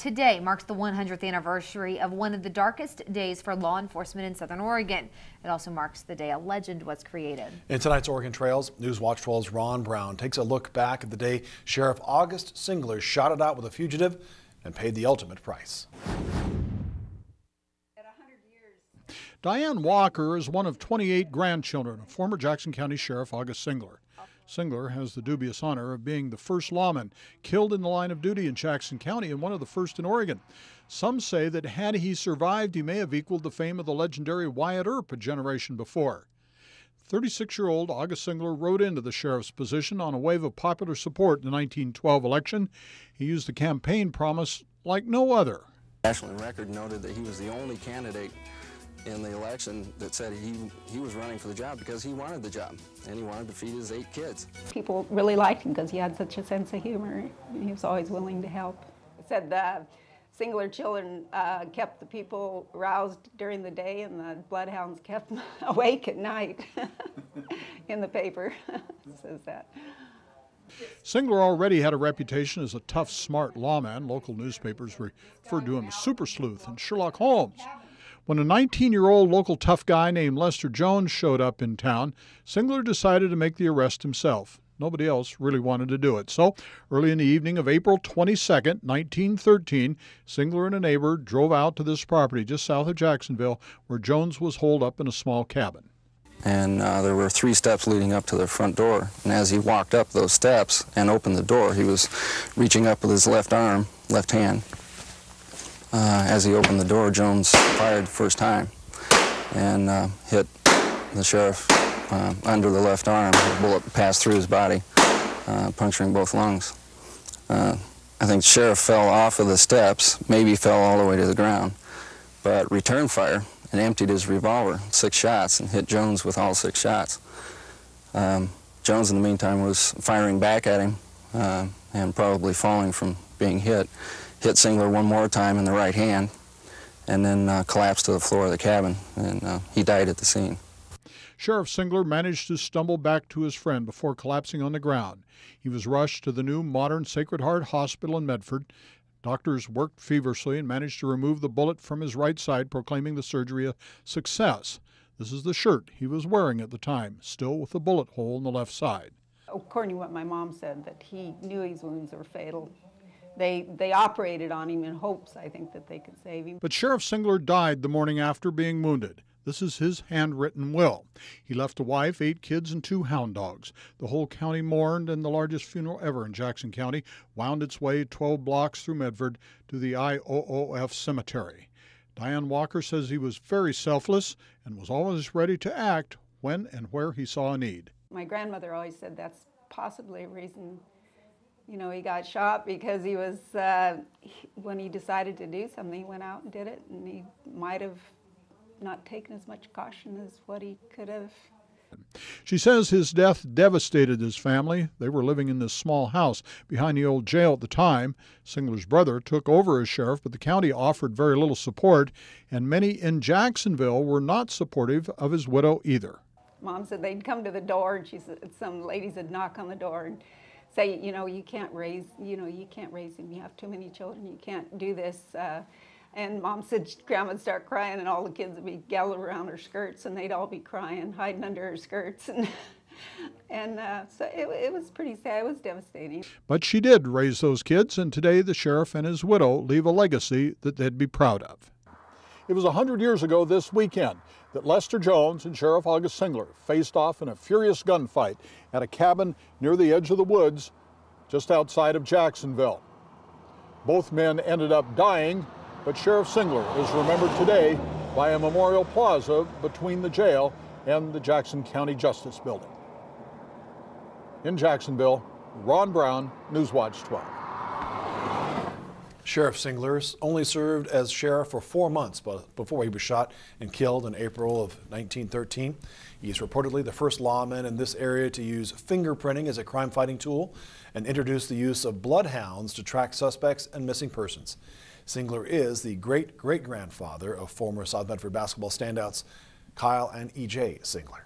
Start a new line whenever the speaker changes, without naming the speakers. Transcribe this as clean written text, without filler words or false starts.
Today marks the 100th anniversary of one of the darkest days for law enforcement in Southern Oregon. It also marks the day a legend was created.
In tonight's Oregon Trails, News Watch 12's Ron Brown takes a look back at the day Sheriff August Singler shot it out with a fugitive and paid the ultimate price.
Diane Walker is one of 28 grandchildren of former Jackson County Sheriff August Singler. Singler has the dubious honor of being the first lawman killed in the line of duty in Jackson County and one of the first in Oregon. Some say that had he survived, he may have equaled the fame of the legendary Wyatt Earp a generation before. 36-year-old August Singler rode into the sheriff's position on a wave of popular support in the 1912 election. He used the campaign promise like no other.
National Record noted that he was the only candidate in the election that said he was running for the job because he wanted the job and he wanted to feed his 8 kids.
People really liked him because he had such a sense of humor. He was always willing to help. It said the Singler children kept the people roused during the day and the bloodhounds kept them awake at night. In the paper it says that.
Singler already had a reputation as a tough, smart lawman. Local newspapers referred to him as Super Sleuth and Sherlock Holmes. When a 19-year-old local tough guy named Lester Jones showed up in town, Singler decided to make the arrest himself. Nobody else really wanted to do it. So, early in the evening of April 22nd, 1913, Singler and a neighbor drove out to this property just south of Jacksonville, where Jones was holed up in a small cabin.
And there were 3 steps leading up to the front door. And as he walked up those steps and opened the door, he was reaching up with his left arm, left hand. As he opened the door, Jones fired the first time and hit the sheriff under the left arm. The bullet passed through his body, puncturing both lungs. I think the sheriff fell off of the steps, maybe fell all the way to the ground, but returned fire and emptied his revolver, 6 shots, and hit Jones with all 6 shots. Jones, in the meantime, was firing back at him and probably falling from being hit Singler one more time in the right hand, and then collapsed to the floor of the cabin, and he died at the scene.
Sheriff Singler managed to stumble back to his friend before collapsing on the ground. He was rushed to the new modern Sacred Heart Hospital in Medford. Doctors worked feverishly and managed to remove the bullet from his right side, proclaiming the surgery a success. This is the shirt he was wearing at the time, still with a bullet hole in the left side.
According to what my mom said, that he knew his wounds were fatal. They operated on him in hopes, I think, that they could save him.
But Sheriff Singler died the morning after being wounded. This is his handwritten will. He left a wife, 8 kids, and 2 hound dogs. The whole county mourned, and the largest funeral ever in Jackson County wound its way 12 blocks through Medford to the IOOF cemetery. Diane Walker says he was very selfless and was always ready to act when and where he saw a need.
My grandmother always said that's possibly a reason, you know, he got shot, because he was, when he decided to do something, he went out and did it, and he might have not taken as much caution as what he could have.
She says his death devastated his family. They were living in this small house behind the old jail at the time. Singler's brother took over as sheriff, but the county offered very little support, and many in Jacksonville were not supportive of his widow either.
Mom said they'd come to the door, and she said some ladies would knock on the door and say, you know, you can't raise him, you have too many children, you can't do this. And Mom said Grandma would start crying, and all the kids would be gathered around her skirts, and they'd all be crying, hiding under her skirts. And so it was pretty sad. It was devastating.
But she did raise those kids, and today the sheriff and his widow leave a legacy that they'd be proud of. It was 100 years ago this weekend that Lester Jones and Sheriff August Singler faced off in a furious gunfight at a cabin near the edge of the woods just outside of Jacksonville. Both men ended up dying, but Sheriff Singler is remembered today by a memorial plaza between the jail and the Jackson County Justice Building. In Jacksonville, Ron Brown, Newswatch 12.
Sheriff Singler only served as sheriff for 4 months before he was shot and killed in April of 1913. He's reportedly the first lawman in this area to use fingerprinting as a crime-fighting tool and introduced the use of bloodhounds to track suspects and missing persons. Singler is the great-great-grandfather of former South Medford basketball standouts Kyle and E.J. Singler.